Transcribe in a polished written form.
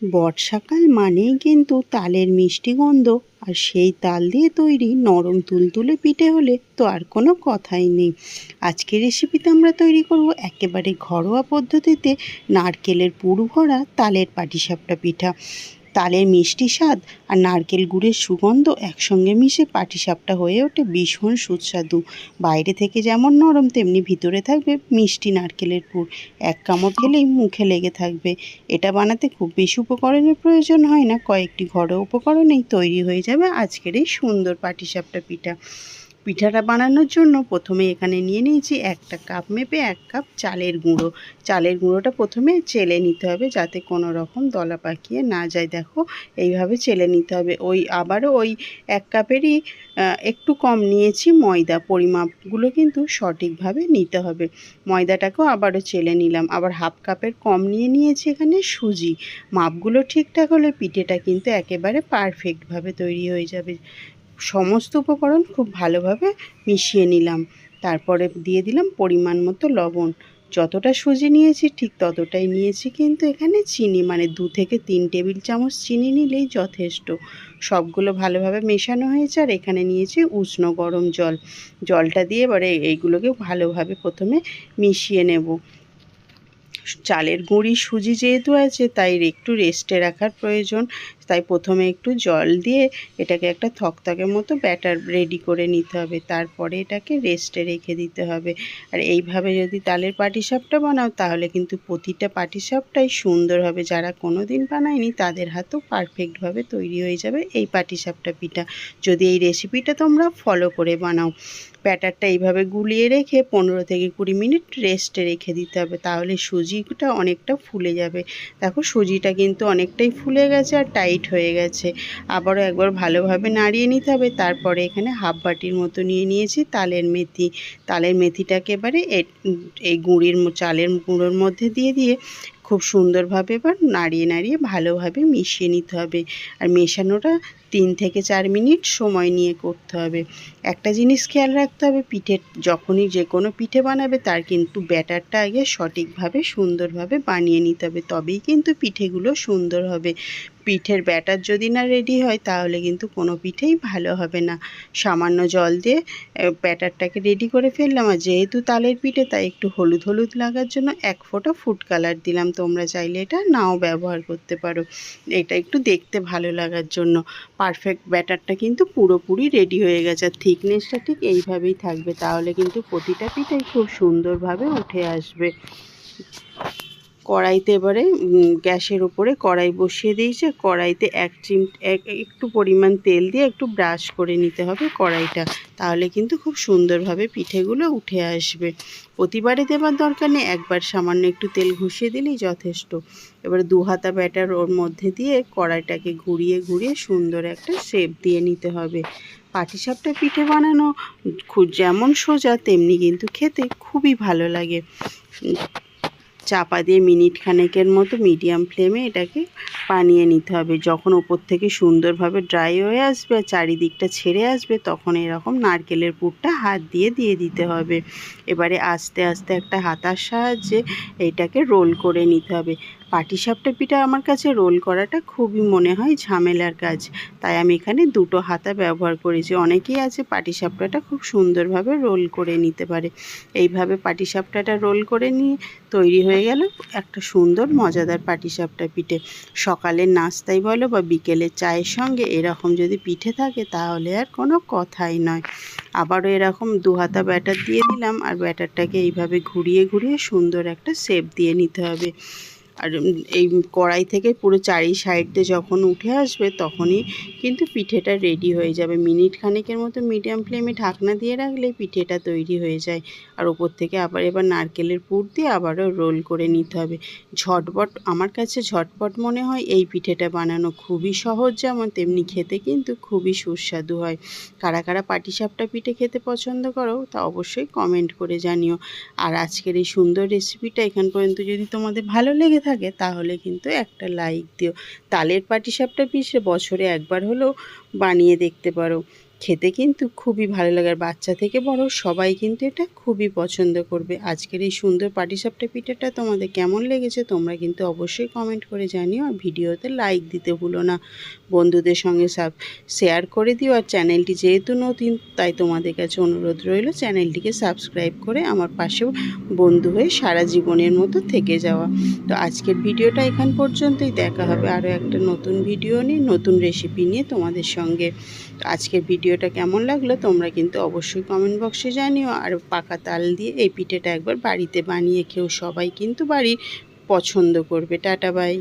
বর্ষাকাল মানেই কিন্তু তালের মিষ্টি গন্ধ, আর সেই তাল দিয়ে তৈরি নরম তুলতুলে পিঠে হলে তো আর কোনো কথাই নেই। আজকের রেসিপিতে আমরা তৈরি করব একেবারে ঘরোয়া পদ্ধতিতে নারকেলের পুর ভরা তালের পাটিসাপটা পিঠা। তালের মিষ্টি স্বাদ আর নারকেল গুড়ের সুগন্ধ একসঙ্গে মিশে পাটিসাপটা হয়ে ওঠে ভীষণ সুস্বাদু। বাইরে থেকে যেমন নরম, তেমনি ভিতরে থাকবে মিষ্টি নারকেলের পুর। এক কামড় খেলেই মুখে লেগে থাকবে। এটা বানাতে খুব বেশি উপকরণের প্রয়োজন হয় না, কয়েকটি ঘরোয়া উপকরণেই তৈরি হয়ে যাবে আজকের এই সুন্দর পাটিসাপটা পিঠা। পিঠাটা বানানোর জন্য প্রথমে এখানে নিয়ে নিয়েছি একটা কাপ মেপে 1 কাপ চালের গুঁড়ো। চালের গুঁড়োটা প্রথমে চেলে নিতে হবে যাতে কোনো রকম দলা পাকিয়ে না যায়। দেখো এইভাবে চেলে নিতে হবে। আবারও ওই 1 কাপেরই একটু কম নিয়েছি ময়দা। পরিমাপগুলো কিন্তু সঠিকভাবে নিতে হবে। ময়দাটাকেও আবারও চেলে নিলাম। আবার 1/2 কাপের কম নিয়েছি এখানে সুজি। মাপগুলো ঠিকঠাক হলে পিঠেটা কিন্তু একেবারে পারফেক্টভাবে তৈরি হয়ে যাবে। সমস্ত উপকরণ খুব ভালোভাবে মিশিয়ে নিলাম। তারপরে দিয়ে দিলাম পরিমাণ মতো লবণ। যতটা সুজি নিয়েছি ঠিক ততটাই নিয়েছি কিন্তু এখানে চিনি, মানে 2 থেকে 3 টেবিল চামচ চিনি নিলেই যথেষ্ট। সবগুলো ভালোভাবে মেশানো হয়েছে, আর এখানে নিয়েছি উষ্ণ গরম জল। জলটা দিয়ে এবারে এইগুলোকে ভালোভাবে প্রথমে মিশিয়ে নেব। চালের গুঁড়ি সুজি যেহেতু আছে তাই একটু রেস্টে রাখার প্রয়োজন। তাই প্রথমে একটু জল দিয়ে এটাকে একটা থকথকের মতো ব্যাটার রেডি করে নিতে হবে। তারপরে এটাকে রেস্টে রেখে দিতে হবে। আর এইভাবে যদি তালের পাটিসাপটা বানাও তাহলে কিন্তু প্রতিটা পাটিসাপটাই সুন্দর হবে। যারা কোনো দিন বানায়নি তাদের হাতেও পারফেক্টভাবে তৈরি হয়ে যাবে এই পাটিসাপটা পিঠা, যদি এই রেসিপিটা তোমরা ফলো করে বানাও। ব্যাটারটা এইভাবে গুলিয়ে রেখে 15 থেকে 20 মিনিট রেস্টে রেখে দিতে হবে, তাহলে সুজিটা অনেকটা ফুলে যাবে। দেখো সুজিটা কিন্তু অনেকটাই ফুলে গেছে আর টাইট হয়ে গেছে। আবারও একবার ভালোভাবে নাড়িয়ে নিতে হবে। তারপরে এখানে 1/2 বাটির মতো নিয়ে নিয়েছি তালের মেথি। তালের মেথিটাকে এবারে এই চালের গুঁড়োর মধ্যে দিয়ে খুব সুন্দরভাবে এবার নাড়িয়ে ভালোভাবে মিশিয়ে নিতে হবে। আর মেশানোটা 3 থেকে 4 মিনিট সময় নিয়ে করতে হবে। একটা জিনিস খেয়াল রাখতে হবে, যখনই যে কোনো পিঠে বানাবে তার কিন্তু ব্যাটারটা আগে সঠিকভাবে সুন্দরভাবে বানিয়ে নিতে হবে, তবেই কিন্তু পিঠেগুলো সুন্দর হবে। পিঠের ব্যাটার যদি না রেডি হয় তাহলে কিন্তু কোনো পিঠেই ভালো হবে না। সামান্য জল দিয়ে ব্যাটারটাকে রেডি করে ফেললাম। আর যেহেতু তালের পিঠে তাই একটু হলুদ লাগার জন্য 1 ফোঁটা ফুড কালার দিলাম। তোমরা চাইলে এটা নাও ব্যবহার করতে পারো, এটা একটু দেখতে ভালো লাগার জন্য। পারফেক্ট ব্যাটারটা কিন্তু পুরোপুরি রেডি হয়ে গেছে। আর থিকনেসটা ঠিক এইভাবেই থাকবে, তাহলে কিন্তু প্রতিটা পিঠাই খুব সুন্দরভাবে উঠে আসবে। কড়াইতে এবারে গ্যাসের ওপরে কড়াই বসিয়ে দিয়েছে। কড়াইতে একটু পরিমাণ তেল দিয়ে একটু ব্রাশ করে নিতে হবে কড়াইটা, তাহলে কিন্তু খুব সুন্দরভাবে পিঠেগুলো উঠে আসবে। প্রতিবারে দেবার দরকার নেই, একবার সামান্য একটু তেল ঘষিয়ে দিলেই যথেষ্ট। এবারে 2 হাতা ব্যাটার ওর মধ্যে দিয়ে কড়াইটাকে ঘুরিয়ে সুন্দর একটা শেপ দিয়ে নিতে হবে। পাটিসাপটা পিঠে বানানো যেমন সোজা তেমনি কিন্তু খেতে খুবই ভালো লাগে। চাপা দিয়ে মিনিট খানেকের মতো মিডিয়াম ফ্লেমে এটাকে বানিয়ে নিতে হবে। যখন ওপর থেকে সুন্দরভাবে ড্রাই হয়ে আসবে আর চারিদিকটা ছেড়ে আসবে তখন এরকম নারকেলের পুরটা হাত দিয়ে দিতে হবে। এবারে আস্তে একটা হাতার সাহায্যে এইটাকে রোল করে নিতে হবে। পাটিসাপটা পিঠা আমার কাছে রোল করাটা খুবই মনে হয় ঝামেলার কাজ, তাই আমি এখানে 2টো হাতা ব্যবহার করেছি। অনেকেই আছে পাটিসাপটাটা খুব সুন্দরভাবে রোল করে নিতে পারে। এইভাবে পাটিসাপটাটা রোল করে নিয়ে তৈরি হয়ে গেল একটা সুন্দর মজাদার পাটিসাপটা পিঠে। সকালের নাস্তায় বলো বা বিকেলের চায়ের সঙ্গে এরকম যদি পিঠে থাকে তাহলে আর কোনো কথাই নয়। আবারও এরকম 2 হাতা ব্যাটার দিয়ে দিলাম, আর ব্যাটারটাকে এইভাবে ঘুরিয়ে সুন্দর একটা শেপ দিয়ে নিতে হবে। আর এই কড়াই থেকে পুরো চারি সাইডে যখন উঠে আসবে তখনই কিন্তু পিঠেটা রেডি হয়ে যাবে। মিনিট খানেকের মতো মিডিয়াম ফ্লেমে ঢাকনা দিয়ে রাখলে পিঠেটা তৈরি হয়ে যায়। আর ওপর থেকে এবার নারকেলের পুর দিয়ে আবারও রোল করে নিতে হবে। আমার কাছে ঝটপট মনে হয় এই পিঠেটা বানানো খুবই সহজ, যেমন তেমনি খেতে কিন্তু খুবই সুস্বাদু হয়। কারা পাটিসাপটা পিঠে খেতে পছন্দ করো তা অবশ্যই কমেন্ট করে জানিও। আর আজকের এই সুন্দর রেসিপিটা এখান পর্যন্ত যদি তোমাদের ভালো লেগে থাকে তাহলে কিন্তু একটা লাইক দিও। তালের পাটিসাপটা পিঠে বছরে একবার হলেও বানিয়ে দেখতে পারো। খেতে কিন্তু খুবই ভালো লাগে, আর বাচ্চা থেকে বড় সবাই কিন্তু এটা খুবই পছন্দ করবে। আজকের এই সুন্দর পাটিসাপটা পিঠাটা তোমাদের কেমন লেগেছে তোমরা কিন্তু অবশ্যই কমেন্ট করে জানিও, আর ভিডিওতে লাইক দিতে ভুলো না। বন্ধুদের সঙ্গে শেয়ার করে দিও, আর চ্যানেলটি যেহেতু নতুন তাই তোমাদের কাছে অনুরোধ রইল চ্যানেলটিকে সাবস্ক্রাইব করে আমার পাশেও বন্ধু হয়ে সারা জীবনের মতো থেকে যাওয়া। তো আজকের ভিডিওটা এখান পর্যন্তই, দেখা হবে আরও একটা নতুন ভিডিও নিয়ে, নতুন রেসিপি নিয়ে তোমাদের সঙ্গে। তো আজকের ভিডিওটা কেমন লাগলো তোমরা কিন্তু অবশ্যই কমেন্ট বক্সে জানিও, আর পাকা তাল দিয়ে এই পিঠেটা একবার বাড়িতে বানিয়ে খেও, সবাই কিন্তু বাড়ির পছন্দ করবে। Tata bye.